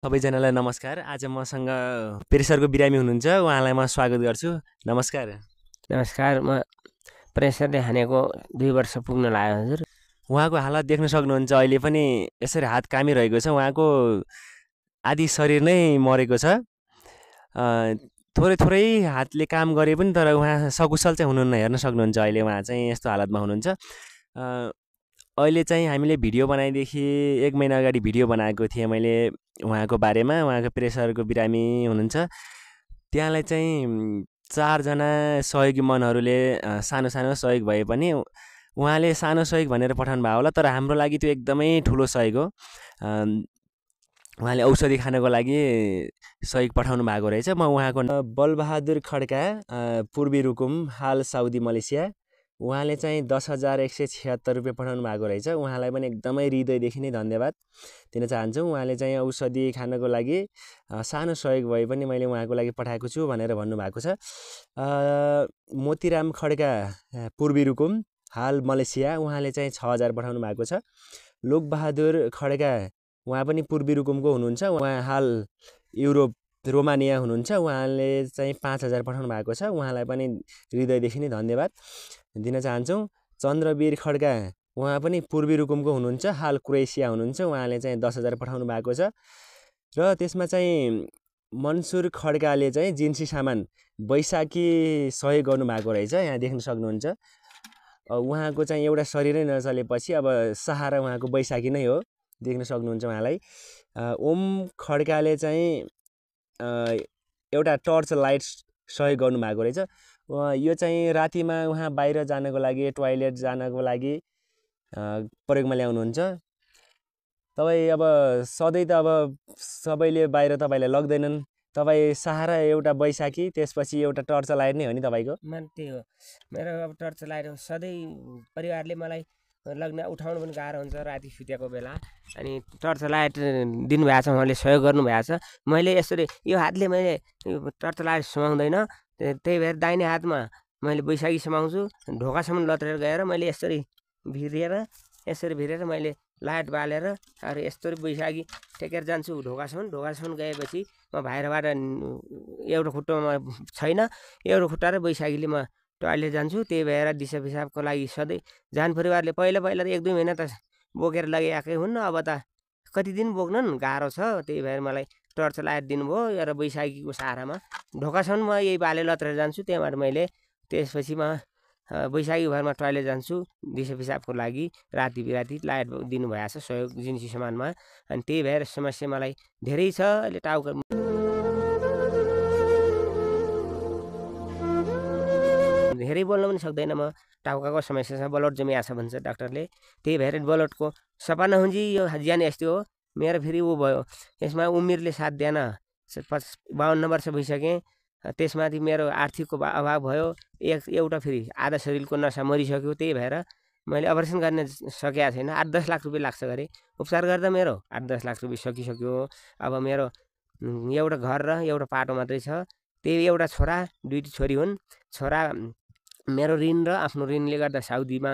सबैजनालाई नमस्कार। आज मसँग प्रेसरको बिरामी हुनुहुन्छ, उहाँलाई म स्वागत गर्छु। नमस्कार। नमस्कार। म प्रेसरले हानेको 2 वर्ष पुग्न लाग्यो हजुर। उहाँको हालत देख्न सक्नुहुन्छ, अहिले पनि यसरी हात कामिरहेको छ। उहाँको आधी शरीर नै मरेको छ। थोरै थोरै हातले काम गरे पनि तर उहाँ सकुशल चाहिँ हुनुहुन्न। हेर्न सक्नुहुन्छ अहिले उहाँ चाहिँ यस्तो हालतमा हुनुहुन्छ। अहिले चाहिँ हामीले भिडियो बनाएदेखि 1 महिना अगाडि भिडियो बनाएको थिएँ मैले उहाँको बारेमा। उहाँको प्रेसरको बिरामी हुनुहुन्छ। त्यहाँलाई चाहिँ 4 जना सहयोगी मनहरूले सानो सानो सहयोग भए पनि उहाँले सानो सहयोग भनेर पठाउनु भएको होला, तर हाम्रो लागि त्यो एकदमै ठुलो सहयोग हो। उहाँले औषधि खानको लागि सहयोग पठाउनु भएको रहेछ। म उहाँको बलबहादुर खड्का, पूर्वी रुकुम, हाल साउदी मलेसिया। उहाँले चाहिँ 10,176 रुपियाँ पठाउनु भएको रहेछ। उहाँलाई पनि एकदमै हृदयदेखि नै धन्यवाद दिन चाहन्छु। उहाँले चाहिँ औषधि खानको लागि सानो सहयोग भए पनि मैले उहाँको लागि पठाएको छु भनेर भन्नुभएको छ। मोतीराम खड्का, पूर्वी रुकुम, हाल मलेसिया। उहाँले चाहिँ 6,000 पठाउनु भएको छ। लोकबहादुर खड्का, उहाँ पनि पूर्वी रुकुमको हुनुहुन्छ। उहाँ हाल युरोप रोमानिया हुनुहुन्छ। उहाँले चाहिँ 5,000 पठाउनु भएको छ। उहाँलाई पनि हृदयदेखि नै धन्यवाद दिन चाहन्छौँ। चन्द्रवीर खड्का, उहाँ पनि पूर्वी रुकुमको हुनुहुन्छ। हाल क्रोएसिया हुनुहुन्छ। उहाँले चाहिँ 10,000 पठाउनु भएको छ। र त्यसमा चाहिँ मन्सुर खड्काले चाहिँ जिन्सी सामान बैशाखी सहयोग गर्नुभएको रहेछ। यहाँ देख्न सक्नुहुन्छ। उहाँको चाहिँ एउटा शरीरै नचलेपछि अब सहारा उहाँको बैशाखी नै हो। देख्न सक्नुहुन्छ उहाँलाई। ओम खड्काले चाहिँ एउटा टर्च लाइट सहयोग गर्नुभएको रहेछ। यो चाहिँ रातिमा उहाँ बाहिर जानको लागि, टोयलेट जानको लागि प्रयोगमा ल्याउनुहुन्छ। तपाईँ अब सधैँ त अब सबैले बाहिर तपाईँलाई लग्दैनन्। तपाईँ सहारा एउटा बैशाखी, त्यसपछि एउटा टर्च लाइट नै हो नि तपाईँको। त्यही हो मेरो अब टर्च लाइट हो। सधैँ परिवारले मलाई लग्न उठाउनु पनि गाह्रो हुन्छ राति सुतेको बेला। अनि टर्च लाइट दिनुभएको छ, उहाँले सहयोग गर्नुभएको छ। मैले यसरी यो हातले मैले टर्च लाइट समाउँदैन, त्यही भएर दाहिने हातमा मैले बैशाखी समाउँछु। ढोकासम्म लत्रेर गएर मैले यसरी भिरेर मैले लाइट बालेर अरू यस्तो बैशाखी टेकेर जान्छु ढोकासम्म गएपछि म बाहिरबाट एउटा खुट्टामा छैन, एउटा खुट्टा र बैशाखीले म टोयलेट जान्छु। त्यही भएर दिसा पिसाबको लागि सधैँ जान परिवारले पहिला त 1-2 महिना त बोकेर लगिआएकै हुन्न। अब त कति दिन बोक्नन् गाह्रो छ। त्यही भएर मलाई टर्च लाइट दिनुभयो र बैशाखीको सहारामा ढोकासम्म म यही बाले लत्रेर जान्छु। त्यहाँबाट मैले त्यसपछि म बैशाखी भरमा टोयलेट जान्छु दिसा पिसाबको लागि। राति बिराती लाइट दिनुभएको छ सहयोग जिन्सी सामानमा। अनि त्यही भएर समस्या मलाई धेरै छ। अहिले टाउको धेरै बोल्न पनि सक्दैन म। टाउकाको समस्या छ, बलौट जमिया छ भन्छ डाक्टरले। त्यही भएर बलौटको सफा नहुन्छ। यो ज्यान यस्तो हो। मेरो फेरि ऊ भयो, यसमा उमेरले साथ दिएन। 52 वर्ष भइसकेँ। त्यसमाथि मेरो आर्थिकको अभाव भयो। एउटा फेरि आधा शरीरको नसा मरिसक्यो। त्यही भएर मैले अपरेसन गर्न सकेको छैन। 8-10 लाख रुपियाँ लाग्छ गरे उपचार गर्दा मेरो 8-10 लाख रुपियाँ सकिसक्यो। अब मेरो एउटा घर र एउटा पाटो मात्रै छ। त्यही एउटा छोरा, 2 छोरी हुन्। छोरा मेरो ऋण र आफ्नो ऋणले गर्दा साउदीमा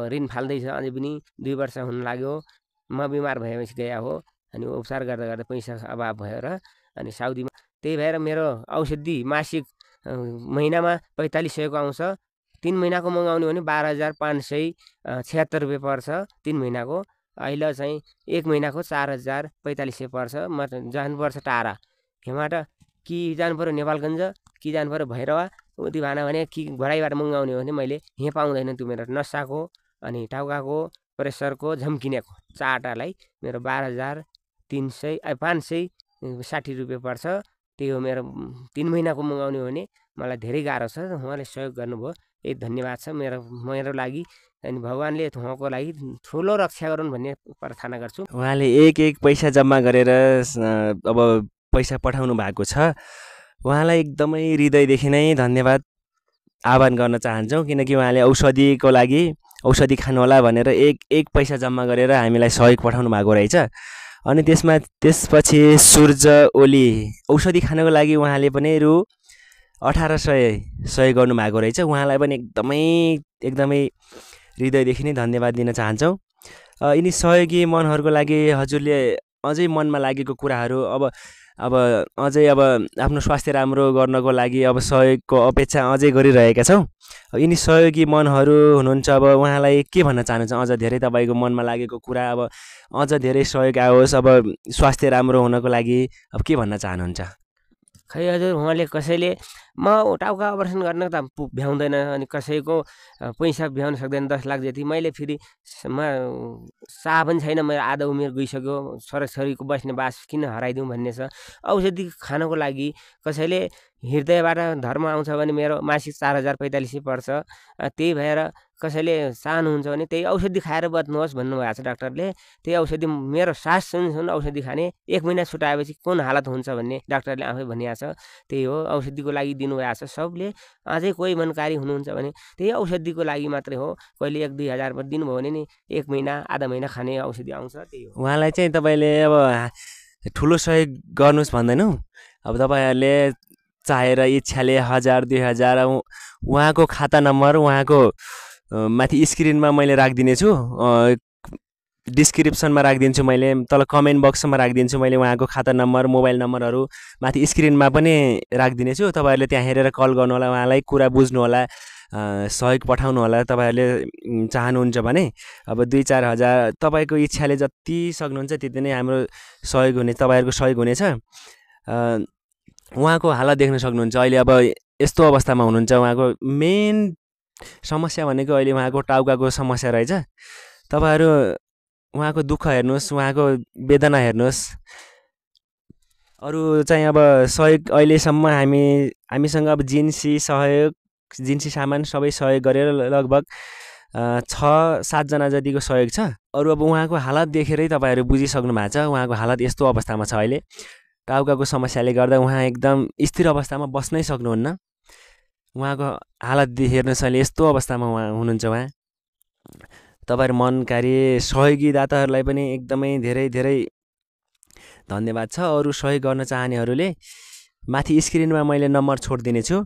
ऋण फाल्दैछ। अझै पनि 2 वर्ष हुन लाग्यो। म बिमार भएपछि गएको हो। अनि उपचार गर्दा गर्दा पैसा अभाव भयो र अनि साउदीमा। त्यही भएर मेरो औषधि मासिक महिनामा 4500 आउँछ। 3 महिनाको मगाउने हो भने 12,576 रुपियाँ पर्छ 3 महिनाको। अहिले चाहिँ 1 महिनाको 4,045 पर्छ। म जानुपर्छ टाढा हेमाट, कि जानु पऱ्यो नेपालगञ्ज, कि जानु पऱ्यो भैरवा। उति भएन भने कि घोडाइबाट मगाउने हो भने मैले यहाँ पाउँदैन। त्यो मेरो नसाको अनि टाउकाको प्रेसरको झम्किनेको चारवटालाई मेरो 560 रुपियाँ पर्छ। त्यही हो मेरो 3 महिनाको मगाउने हो भने मलाई धेरै गाह्रो छ। उहाँले सहयोग गर्नुभयो, एक धन्यवाद छ मेरो लागि। अनि भगवान्ले उहाँको लागि ठुलो रक्षा गरून् भन्ने प्रार्थना गर्छु। उहाँले एक पैसा जम्मा गरेर अब पैसा पठाउनु भएको छ। उहाँलाई एकदमै हृदयदेखि नै धन्यवाद आह्वान गर्न चाहन्छौँ। किनकि उहाँले औषधिको लागि औषधि खानुहोला भनेर एक पैसा जम्मा गरेर हामीलाई सहयोग पठाउनु भएको रहेछ। अनि त्यसपछि सूर्य ओली औषधि खानको लागि उहाँले पनि रु 1800 सहयोग गर्नुभएको रहेछ। उहाँलाई पनि एकदमै हृदयदेखि नै धन्यवाद दिन चाहन्छौँ। यिनी सहयोगी मनहरूको लागि हजुरले अझै मनमा लागेको कुराहरू अब अझै अब आफ्नो स्वास्थ्य राम्रो गर्नको लागि अब सहयोगको अपेक्षा अझै गरिरहेका छौँ। यिनी सहयोगी मनहरू हुनुहुन्छ, अब उहाँलाई के भन्न चाहनुहुन्छ? अझ धेरै तपाईँको मनमा लागेको कुरा, अब अझ धेरै सहयोग आओस्, अब स्वास्थ्य राम्रो हुनको लागि अब के भन्न चाहनुहुन्छ? खै हजुर, उहाँले कसैले म टाउका अपरेसन गर्न त भ्याउँदैन, अनि कसैको पैसा भ्याउन सक्दैन 10 लाख जति। मैले फेरि चाह पनि छैन, मेरो आधा उमेर गइसक्यो, छोराछोरीको बस्ने बास किन हराइदिउँ भन्ने छ। औषधि खानको लागि कसैले हृदयबाट धर्म आउँछ भने मेरो मासिक 4045 पर्छ। त्यही भएर कसैले चाहनुहुन्छ भने त्यही औषधि खाएर बच्नुहोस् भन्नुभएको छ डाक्टरले। त्यही औषधि मेरो सास सुन औषधि खाने 1 महिना छुटाएपछि कुन हालत हुन्छ भन्ने डाक्टरले आफै भनिएको छ। त्यही हो, औषधिको लागि दिनुभएको छ सबले। अझै कोही मनकारी हुनुहुन्छ भने त्यही औषधिको लागि मात्रै हो। कहिले 1-2 हजार दिनुभयो भने नि 1 महिना आधा महिना खाने औषधि आउँछ, त्यही हो। उहाँलाई चाहिँ तपाईँले अब ठुलो सहयोग गर्नुहोस् भन्दैनौ? अब तपाईँहरूले चाहेर इच्छाले 1000-2000 उहाँको खाता नम्बर उहाँको माथि स्क्रिनमा मैले राखिदिनेछु, डिस्क्रिप्सनमा राखिदिन्छु, मैले तल कमेन्ट बक्समा राखिदिन्छु मैले उहाँको खाता नम्बर, मोबाइल नम्बरहरू माथि स्क्रिनमा पनि राखिदिनेछु। तपाईँहरूले त्यहाँ हेरेर कल गर्नु होला, उहाँलाई कुरा बुझ्नु होला, सहयोग पठाउनु होला। तपाईँहरूले चाहनुहुन्छ भने अब 2-4 हजार तपाईँको इच्छाले जति सक्नुहुन्छ त्यति नै हाम्रो सहयोग हुने, तपाईँहरूको सहयोग हुनेछ। उहाँको हालत देख्न सक्नुहुन्छ, अहिले अब यस्तो अवस्थामा हुनुहुन्छ। उहाँको मेन समस्या भनेको अहिले उहाँको टाउकाको समस्या रहेछ। तपाईँहरू उहाँको दुःख हेर्नुहोस्, उहाँको वेदना हेर्नुहोस्। अरू चाहिँ अब सहयोग अहिलेसम्म हामीसँग अब जिन्सी सामान सबै सहयोग गरेर लगभग 6-7 जना जतिको सहयोग छ। अरू अब उहाँको हालत देखेरै तपाईँहरू बुझिसक्नु भएको छ, उहाँको हालत यस्तो अवस्थामा छ। अहिले टाउकाको समस्याले गर्दा उहाँ एकदम स्थिर अवस्थामा बस्नै सक्नुहुन्न। उहाँको हालत हेर्नुहोस्, अहिले यस्तो अवस्थामा उहाँ हुनुहुन्छ। उहाँ तपाईँहरू मनकारी सहयोगी दाताहरूलाई पनि एकदमै धेरै धेरै धन्यवाद छ। अरू सहयोग गर्न चाहनेहरूले माथि स्क्रिनमा मैले नम्बर छोडिदिनेछु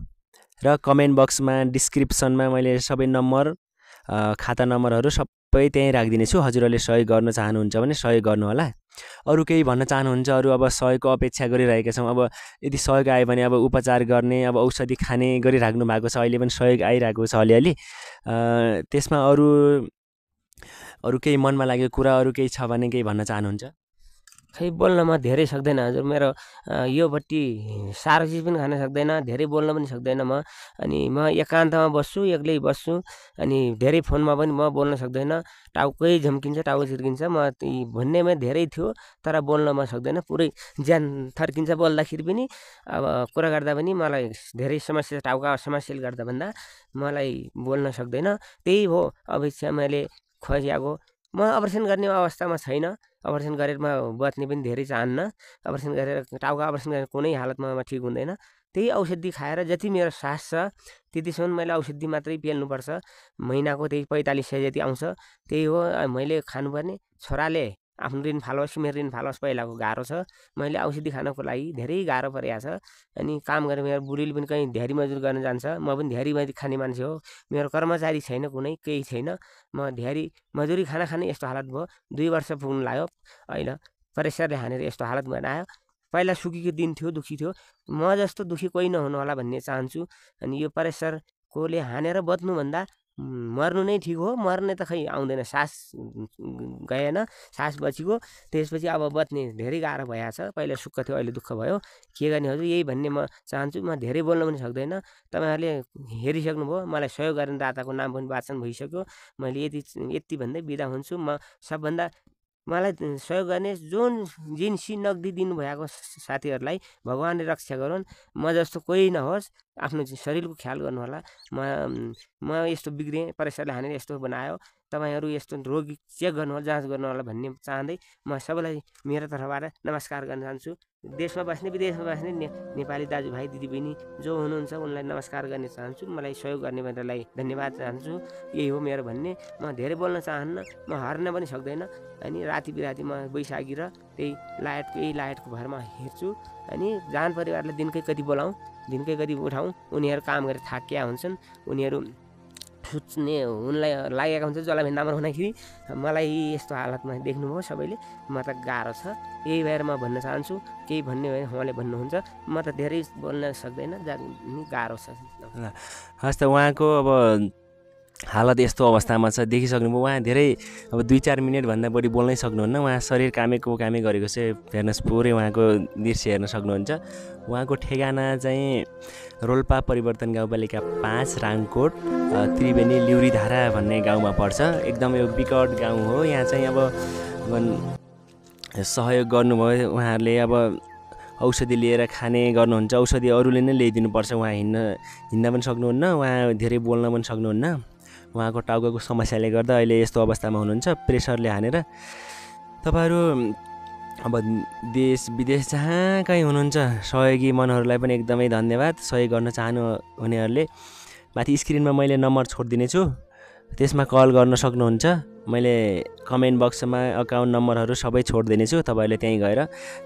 र कमेन्ट बक्समा डिस्क्रिप्सनमा मैले सबै नम्बर, खाता नम्बरहरू सबै त्यहीँ राखिदिनेछु। हजुरहरूले सहयोग गर्न चाहनुहुन्छ भने सहयोग गर्नुहोला। अरू केही भन्न चाहनुहुन्छ? अरू अब सहयोगको अपेक्षा गरिरहेका छौँ। अब यदि सहयोग आयो भने अब उपचार गर्ने, अब औषधि खाने गरिराख्नु भएको छ, अहिले पनि सहयोग आइरहेको छ अलिअलि। त्यसमा अरू केही मनमा लागेको कुरा अरू केही छ भने केही भन्न चाहनुहुन्छ? खै बोल्न म धेरै सक्दैन हजुर, मेरो योपट्टि साह्रो चिज पनि खान सक्दैन, धेरै बोल्न पनि सक्दैन म। अनि म एकान्तमा बस्छु, एक्लै बस्छु, अनि धेरै फोनमा पनि म बोल्न सक्दैन। टाउकै झम्किन्छ, टाउको छिर्किन्छ। म भन्नेमा धेरै थियो तर बोल्न म सक्दैन, पुरै ज्यान थर्किन्छ बोल्दाखेरि पनि। अब कुरा गर्दा पनि मलाई धेरै समस्या, टाउका समस्याले गर्दा भन्दा मलाई बोल्न सक्दैन। त्यही हो अपेक्षा मैले खोजेको। म अपरेसन गर्ने अवस्थामा छैन, अपरेसन गरेर म बच्ने पनि धेरै चाहन्न। अपरेसन गरेर टाउका अपरेसन गरेर कुनै हालतमा म ठिक हुँदैन। त्यही औषधि खाएर जति मेरो सास छ त्यतिसम्म मैले औषधि मात्रै पेल्नुपर्छ। महिनाको त्यही 4500 जति आउँछ। त्यही हो मैले खानुपर्ने। छोराले आफ्नो ऋण फालोस्, मेरो ऋण फालोस्, पहिलाको गाह्रो छ। मैले औषधि खानको लागि धेरै गाह्रो परेको छ। अनि काम गरेर मेरो बुढीले पनि कहीँ ध्यारी मजुर गर्न जान्छ, म पनि ध्यारी मजुरी खाने मान्छे हो। मेरो कर्मचारी छैन, कुनै केही छैन। म ध्यारी मजुरी खाना खाने यस्तो हालत भयो। 2 वर्ष पुग्नु लाग्यो। अहिले प्रेसरले हानेर यस्तो हालत बनायो। पहिला सुखीको दिन थियो, दुःखी थियो। म जस्तो दुःखी कोही नहुनु होला भन्ने चाहन्छु। अनि यो प्रेसरकोले हानेर बच्नुभन्दा मर्नु नै ठिक हो। मर्ने त खै आउँदैन, सास गएन, सास बचेको। त्यसपछि अब बच्ने धेरै गाह्रो भइएको छ। पहिला सुख थियो, अहिले दुःख भयो। के गर्ने हजुर, यही भन्ने म चाहन्छु। म धेरै बोल्न पनि सक्दैन। तपाईँहरूले हेरिसक्नुभयो, मलाई सहयोग गर्ने दाताको नाम पनि वाचन भइसक्यो। मैले यति भन्दै बिदा हुन्छु। म सबभन्दा मलाई सहयोग गर्ने जुन जिन्सी नगदी दिनुभएको साथीहरूलाई भगवान्ले रक्षा गरून्। म जस्तो कोही नहोस्, आफ्नो शरीरको ख्याल गर्नुहोला। म यस्तो बिग्रेँ, प्रेसरले हानेर यस्तो बनायो। तपाईँहरू यस्तो रोगी चेक गर्नुहोला, जाँच गर्नुहोला भन्ने चाहँदै म सबैलाई मेरो तर्फबाट नमस्कार गर्न चाहन्छु। देशमा बस्ने, विदेशमा बस्ने नेपाली दाजुभाइ दिदीबहिनी जो हुनुहुन्छ उनलाई नमस्कार गर्न चाहन्छु। मलाई सहयोग गर्ने भनेरलाई धन्यवाद चाहन्छु। यही हो मेरो भन्ने। म धेरै बोल्न चाहन्न, म हार्न पनि सक्दैन। अनि राति बिराति म बैशाखी र त्यही लाइटको भरमा हेर्छु। अनि जान परिवारलाई दिनकै कति बोलाउँ, दिनकै कति उठाउँ। उनीहरू काम गरेर थाकिया हुन्छन्। उनीहरू सोच्ने उनलाई लागेको हुन्छ जसलाई नम्बर हुँदाखेरि मलाई यस्तो हालतमा देख्नुभयो सबैले म त गाह्रो छ यही भएर म भन्न चाहन्छु केही भन्ने भए उहाँले भन्नुहुन्छ म त धेरै बोल्न सक्दैन गाह्रो छ हस् त उहाँको अब हालत यस्तो अवस्थामा छ देखिसक्नुभयो उहाँ धेरै अब 2-4 मिनटभन्दा बढी बोल्नै सक्नुहुन्न उहाँ शरीर कामै गरेको चाहिँ हेर्नुहोस् पुरै उहाँको दृश्य हेर्न सक्नुहुन्छ उहाँको ठेगाना चाहिँ रोल्पा परिवर्तन गाउँपालिका 5 राङकोट त्रिवेणी लिउरीधारा भन्ने गाउँमा पर्छ एकदम यो विकट गाउँ हो यहाँ चाहिँ अब सहयोग गर्नुभयो उहाँहरूले अब औषधि लिएर खाने गर्नुहुन्छ औषधि अरूले नै ल्याइदिनुपर्छ उहाँ हिँड्न पनि सक्नुहुन्न उहाँ धेरै बोल्न पनि सक्नुहुन्न उहाँको टाउकोको समस्याले गर्दा अहिले यस्तो अवस्थामा हुनुहुन्छ प्रेसरले हानेर तपाईहरु अब देश विदेश जहाँ कहीँ हुनुहुन्छ सहयोगी मनहरूलाई पनि एकदमै धन्यवाद सहयोग गर्न चाहनु हुनेहरूले माथि स्क्रिनमा मैले नम्बर छोडिदिने छु त्यसमा कल गर्न सक्नुहुन्छ मैले कमेन्ट बक्समा अकाउन्ट नम्बरहरू सबै छोडिदिने छु तपाईहरुले त्यहीँ गएर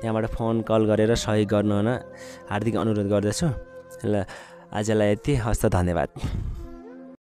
त्यहाँबाट फोन कल गरेर सहयोग गर्नुहुन हार्दिक अनुरोध गर्दछु ल आजलाई यति हस्त धन्यवाद।